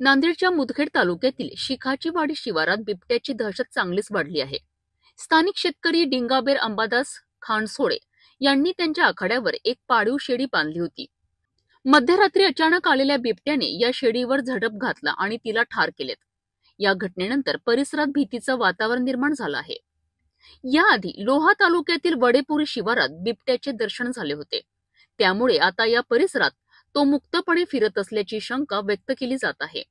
नांदेडच्या मुदखेड तालुक्यातील शिखाचीवाडी शिवारात बिबट्याची दहशत चांगलीच वाढली आहे। स्थानिक शेतकरी डिंगाबेर अंबादास खानसोडे यांनी त्यांच्या आखाड्यावर एक पाळीव शेळी बांधली होती। मध्यरात्री अचानक आलेल्या बिबट्याने या शेळीवर झडप घातला आणि तिला ठार केलेत। या घटनेनंतर परिसरात भीतीचं वातावरण निर्माण झालं आहे। याआधी लोहा तालुक्यातील वडेपुरी शिवारात बिबट्याचे दर्शन झाले होते, त्यामुळे आता या परिसरात तो मुक्तपणे फिरत असल्याची शंका व्यक्त केली जात आहे।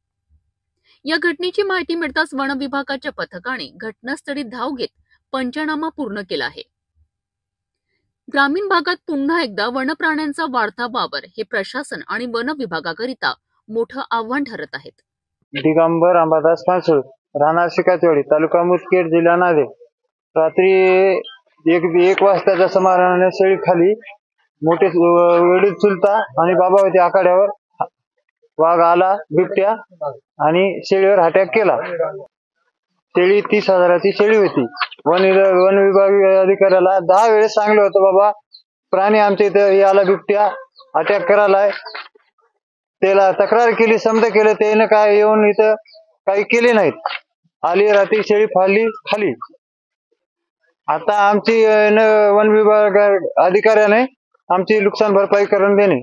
या घटनेची माहिती मिळताच वन विभागाच्या पथकाने घटनास्थळी धाव घेत पंचनामा पूर्ण केला आहे। ग्रामीण भागात पुन्हा एकदा वनप्राण्यांचा वाढता वावर हे प्रशासन आणि वन विभागाकरिता मोठं आव्हान ठरत आहेत। दिगंबर अंबादास खानसोडे, राहणार शिखाचीवाडी, तालुका मुदखेड, जिल्हा नांदेड। रात्री एक वाजताच्या सुमाराने शेळी खाली मोठे वडील चुलता आणि बाबा होते आखाड्यावर। वाघ आला, बिबट्या, आणि शेळीवर अटॅक केला। शेळी 30,000ची शेळी होती। वन विभाग अधिकाऱ्याला 10 वेळेस सांगलं होतं, बाबा प्राणी आमच्या इथे आला, बिबट्या अटॅक करायलाय। त्याला तक्रार केली, समजा केलं, त्याने काय येऊन इथं काही केले नाहीत। आली रात्री शेळी फाडली खाली। आता आमची वन विभाग अधिकाऱ्याने आमची नुकसान भरपाई करून देणे।